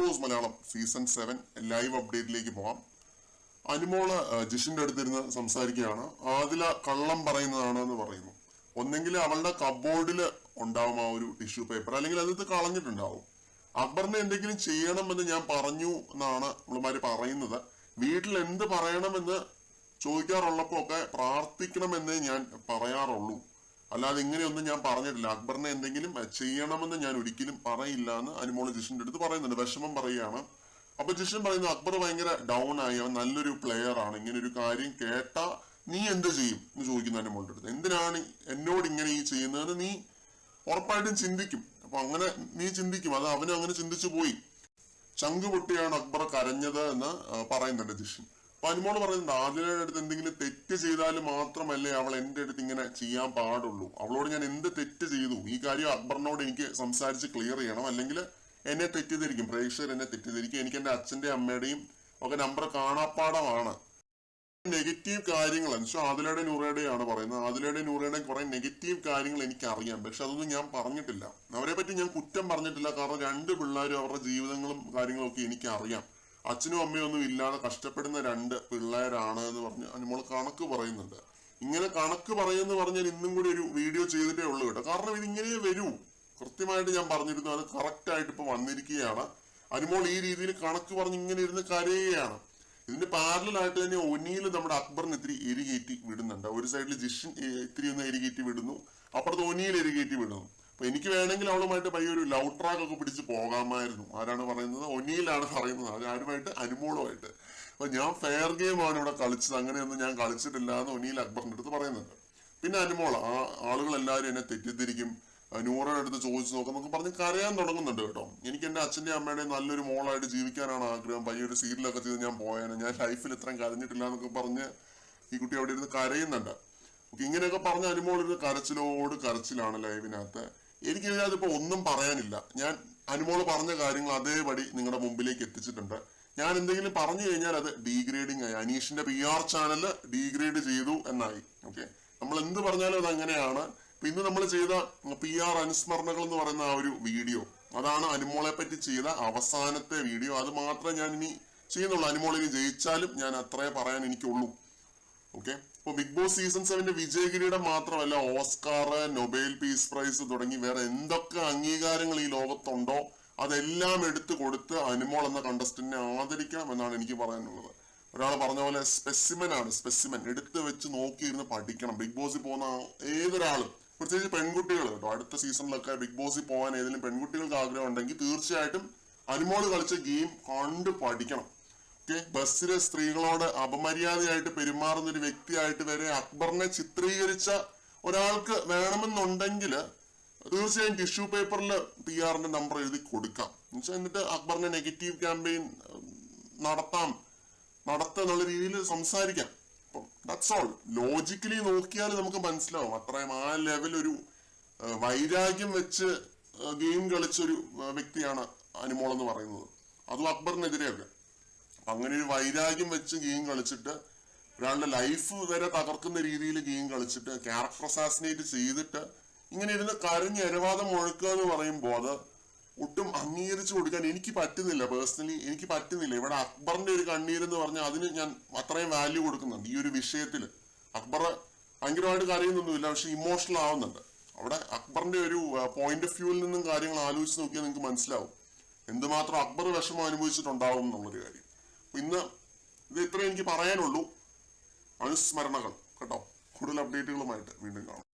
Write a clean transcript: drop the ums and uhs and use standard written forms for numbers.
Boss Malayalam season 7 live അപ്ഡേറ്റിലേക്ക് പോകാം. അനുമോള് ജിഷിന്റെ അടുത്തിരുന്ന് സംസാരിക്കുകയാണ്. ആദില കള്ളം പറയുന്നതാണ് എന്ന് പറയുന്നു. ഒന്നെങ്കിൽ അവളുടെ കബോർഡിൽ ഉണ്ടാവും ആ ഒരു ടിഷ്യൂ പേപ്പർ, അല്ലെങ്കിൽ അതിനകത്ത് കളഞ്ഞിട്ടുണ്ടാവും. അക്ബറിനെ എന്തെങ്കിലും ചെയ്യണമെന്ന് ഞാൻ പറഞ്ഞു എന്നാണ് നമ്മളുമാര് പറയുന്നത്. വീട്ടിൽ എന്ത് പറയണമെന്ന് ചോദിക്കാറുള്ളപ്പോ ഒക്കെ പ്രാർത്ഥിക്കണമെന്നേ ഞാൻ പറയാറുള്ളൂ, അല്ലാതെ ഇങ്ങനെയൊന്നും ഞാൻ പറഞ്ഞിട്ടില്ല. അക്ബറിനെ എന്തെങ്കിലും ചെയ്യണമെന്ന് ഞാൻ ഒരിക്കലും പറയില്ല എന്ന് അനുമോള് ജിഷിന്റെ അടുത്ത് പറയുന്നുണ്ട്. വിഷമം പറയുകയാണ്. അപ്പൊ ജിഷൻ പറയുന്നു അക്ബർ ഭയങ്കര ഡൗൺ ആയി, അവൻ നല്ലൊരു പ്ലെയർ ആണ്, ഇങ്ങനെ ഒരു കാര്യം കേട്ടാ നീ എന്ത് ചെയ്യും എന്ന് ചോദിക്കുന്നു അനുമോളുടെ അടുത്ത്. എന്തിനാണ് എന്നോട് ഇങ്ങനെ ഈ ചെയ്യുന്നതെന്ന് നീ ഉറപ്പായിട്ടും ചിന്തിക്കും. അപ്പൊ അങ്ങനെ നീ ചിന്തിക്കും, അത് അവനും അങ്ങനെ ചിന്തിച്ചു പോയി. ചങ്ക് പൊട്ടിയാണ് അക്ബർ കരഞ്ഞത് എന്ന് പറയുന്നുണ്ട് ജിഷൻ. അപ്പൊ അനുമോള് പറയുന്നുണ്ട് ആദിലയുടെ അടുത്ത് എന്തെങ്കിലും തെറ്റ് ചെയ്താൽ മാത്രമല്ലേ അവൾ എന്റെ അടുത്ത് ഇങ്ങനെ ചെയ്യാൻ പാടുള്ളൂ. അവളോട് ഞാൻ എന്ത് തെറ്റ് ചെയ്തു, ഈ കാര്യം അക്ബറിനോട് എനിക്ക് സംസാരിച്ച് ക്ലിയർ ചെയ്യണം, അല്ലെങ്കിൽ എന്നെ തെറ്റിദ്ധരിക്കും, പ്രേക്ഷകർ എന്നെ തെറ്റിദ്ധരിക്കും. എനിക്ക് എന്റെ അച്ഛന്റെ അമ്മയുടെയും ഒക്കെ നമ്പർ കാണാപ്പാടമാണ്. നെഗറ്റീവ് കാര്യങ്ങൾ ആദിലയുടെ നൂറയുടെയാണ് പറയുന്നത്. ആദിലയുടെ നൂറയുടെയും കുറെ നെഗറ്റീവ് കാര്യങ്ങൾ എനിക്ക് അറിയാം, പക്ഷെ അതൊന്നും ഞാൻ പറഞ്ഞിട്ടില്ല. അവരെ പറ്റി ഞാൻ കുറ്റം പറഞ്ഞിട്ടില്ല, കാരണം രണ്ട് പിള്ളേരും അവരുടെ ജീവിതങ്ങളും കാര്യങ്ങളും ഒക്കെ എനിക്ക് അറിയാം. അച്ഛനും അമ്മയും ഒന്നും ഇല്ലാതെ കഷ്ടപ്പെടുന്ന രണ്ട് പിള്ളേരാണ് എന്ന് പറഞ്ഞ് അനുമോൾ കണക്ക് പറയുന്നുണ്ട്. ഇങ്ങനെ കണക്ക് പറയുമെന്ന് പറഞ്ഞാൽ ഇന്നും കൂടി ഒരു വീഡിയോ ചെയ്തിട്ടേ ഉള്ളൂ കേട്ടോ, കാരണം ഇതിങ്ങനെ വരൂ. കൃത്യമായിട്ട് ഞാൻ പറഞ്ഞിരുന്നു, അത് കറക്റ്റ് ആയിട്ട് ഇപ്പൊ വന്നിരിക്കുകയാണ്. അനുമോൾ ഈ രീതിയിൽ കണക്ക് പറഞ്ഞ് ഇങ്ങനെ ഇരുന്ന് കരയുകയാണ്. ഇതിന്റെ പാരലായിട്ട് തന്നെ ഒനിയിൽ നമ്മുടെ അക്ബറിന് ഇത്തിരി എരികേറ്റി വിടുന്നുണ്ട്. ഒരു സൈഡിൽ ജിഷൻ ഇത്തിരി ഒന്ന് എരികേറ്റി വിടുന്നു, അപ്പുറത്ത് ഒനിയിൽ എരികേറ്റി വിടുന്നു. അപ്പൊ എനിക്ക് വേണമെങ്കിൽ അവളുമായിട്ട് പയ്യൊരു ലവ് ട്രാക്ക് ഒക്കെ പിടിച്ച് പോകാമായിരുന്നു. ആരാണ് പറയുന്നത്? ഒനിയിലാണ് പറയുന്നത്. അത് ആരുമായിട്ട്? അനുമോളുമായിട്ട്. അപ്പൊ ഞാൻ ഫെയർ ഗെയിമാണ് ഇവിടെ കളിച്ചത്, അങ്ങനെയൊന്നും ഞാൻ കളിച്ചിട്ടില്ല എന്ന് ഒനിയിൽ അക്ബറിന്റെ അടുത്ത് പറയുന്നുണ്ട്. പിന്നെ അനുമോൾ ആളുകൾ എല്ലാവരും എന്നെ തെറ്റിദ്ധരിക്കും, നൂറയുടെ അടുത്ത് ചോദിച്ചു നോക്കാം എന്നൊക്കെ പറഞ്ഞ് കരയാൻ തുടങ്ങുന്നുണ്ട് കേട്ടോ. എനിക്ക് എന്റെ അച്ഛന്റെ അമ്മയുടെ നല്ലൊരു മോളായിട്ട് ജീവിക്കാനാണ് ആഗ്രഹം, പയ്യൊരു സീരിയലൊക്കെ ചെയ്ത് ഞാൻ പോയാന്, ഞാൻ ലൈഫിൽ ഇത്രയും കരഞ്ഞിട്ടില്ല എന്നൊക്കെ പറഞ്ഞ് ഈ കുട്ടി അവിടെ ഇരുന്ന് കരയുന്നുണ്ട്. ഇങ്ങനെയൊക്കെ പറഞ്ഞ അനുമോൾ ഇരുന്ന് കരച്ചിലോട് കരച്ചിലാണ് ലൈവിനകത്ത്. എനിക്ക് ഇതിനകത്ത് ഒന്നും പറയാനില്ല. ഞാൻ അനുമോള് പറഞ്ഞ കാര്യങ്ങൾ അതേപടി നിങ്ങളുടെ മുമ്പിലേക്ക് എത്തിച്ചിട്ടുണ്ട്. ഞാൻ എന്തെങ്കിലും പറഞ്ഞു കഴിഞ്ഞാൽ അത് ഡീഗ്രേഡിങ് ആയി, അനീഷിന്റെ PR ചാനല് ഡീഗ്രേഡ് ചെയ്തു എന്നായി. ഓക്കെ, നമ്മൾ എന്ത് പറഞ്ഞാലും അത് അങ്ങനെയാണ്. ഇന്ന് നമ്മൾ ചെയ്ത PR അനുസ്മരണകൾ എന്ന് പറയുന്ന ആ ഒരു വീഡിയോ, അതാണ് അനുമോളെ പറ്റി ചെയ്ത അവസാനത്തെ വീഡിയോ. അത് മാത്രമേ ഞാൻ ഇനി ചെയ്യുന്നുള്ളൂ. അനുമോൾ ഇനി ജയിച്ചാലും ഞാൻ അത്രേ പറയാൻ എനിക്കുള്ളൂ. ഓക്കെ, ഇപ്പൊ ബിഗ് ബോസ് സീസൺ 7 വിജയകിരീടം മാത്രമല്ല, ഓസ്കാർ, നൊബേൽ പീസ് പ്രൈസ് തുടങ്ങി വേറെ എന്തൊക്കെ അംഗീകാരങ്ങൾ ഈ ലോകത്തുണ്ടോ അതെല്ലാം എടുത്തു കൊടുത്ത് അനുമോൾ എന്ന കണ്ടസ്റ്റന്റിനെ ആദരിക്കണം എന്നാണ് എനിക്ക് പറയാനുള്ളത്. ഒരാൾ പറഞ്ഞ പോലെ സ്പെസിമൻ ആണ്, സ്പെസിമൻ എടുത്ത് വെച്ച് നോക്കിയിരുന്ന് പഠിക്കണം. ബിഗ് ബോസിൽ പോകുന്ന ഏതൊരാളും, പ്രത്യേകിച്ച് പെൺകുട്ടികൾ കേട്ടോ, അടുത്ത സീസണിലൊക്കെ ബിഗ് ബോസിൽ പോകാൻ ഏതെങ്കിലും പെൺകുട്ടികൾക്ക് ആഗ്രഹം ഉണ്ടെങ്കിൽ തീർച്ചയായിട്ടും അനുമോൾ കളിച്ച ഗെയിം കണ്ട് പഠിക്കണം. ഓക്കെ, ബസ്സിലെ സ്ത്രീകളോട് അപമര്യാദയായിട്ട് പെരുമാറുന്ന ഒരു വ്യക്തിയായിട്ട് വരെ അക്ബറിനെ ചിത്രീകരിച്ച ഒരാൾക്ക് വേണമെന്നുണ്ടെങ്കിൽ തീർച്ചയായും ടിഷ്യൂ പേപ്പറിൽ PR-ന്റെ നമ്പർ എഴുതി കൊടുക്കാം. എന്നിട്ട് അക്ബറിനെ നെഗറ്റീവ് ക്യാമ്പയിൻ നടത്തുന്നുള്ള രീതിയിൽ സംസാരിക്കാം. അപ്പം ദാറ്റ്സ് ഓൾ. ലോജിക്കലി നോക്കിയാൽ നമുക്ക് മനസ്സിലാവും അത്രയും ആ ലെവൽ ഒരു വൈരാഗ്യം വെച്ച് ഗെയിം കളിച്ചൊരു വ്യക്തിയാണ് അനുമോൾ എന്ന് പറയുന്നത്, അതും അക്ബറിനെതിരെയൊക്കെ. അങ്ങനെ ഒരു വൈരാഗ്യം വെച്ച് ഗെയിം കളിച്ചിട്ട് ഒരാളുടെ ലൈഫ് വരെ തകർക്കുന്ന രീതിയിൽ ഗെയിം കളിച്ചിട്ട് ക്യാരക്ടർ അസാസിനേറ്റ് ചെയ്തിട്ട് ഇങ്ങനെ ഇരുന്ന് കരഞ്ഞ് അനുവാദം മുഴക്കുക എന്ന് പറയുമ്പോൾ അത് ഒട്ടും അംഗീകരിച്ചു കൊടുക്കാൻ എനിക്ക് പറ്റുന്നില്ല. പേഴ്സണലി എനിക്ക് പറ്റുന്നില്ല. ഇവിടെ അക്ബറിന്റെ ഒരു കണ്ണീരെന്ന് പറഞ്ഞാൽ അതിന് ഞാൻ അത്രയും വാല്യൂ കൊടുക്കുന്നുണ്ട്. ഈ ഒരു വിഷയത്തിൽ അക്ബർ ഭയങ്കരമായിട്ട് കരയുന്നൊന്നുമില്ല, പക്ഷെ ഇമോഷണൽ ആവുന്നുണ്ട്. അവിടെ അക്ബറിന്റെ ഒരു പോയിന്റ് ഓഫ് വ്യൂവിൽ നിന്നും കാര്യങ്ങൾ ആലോചിച്ച് നോക്കിയാൽ നിങ്ങൾക്ക് മനസ്സിലാവും എന്തുമാത്രം അക്ബർ വിഷമം അനുഭവിച്ചിട്ടുണ്ടാവും എന്നുള്ളൊരു കാര്യം. ഇന്ന് ഇത് ഇത്രയും എനിക്ക് പറയാനുള്ളൂ. അനുസ്മരണകൾ കേട്ടോ. കൂടുതൽ അപ്ഡേറ്റുകളുമായിട്ട് വീണ്ടും കാണാം.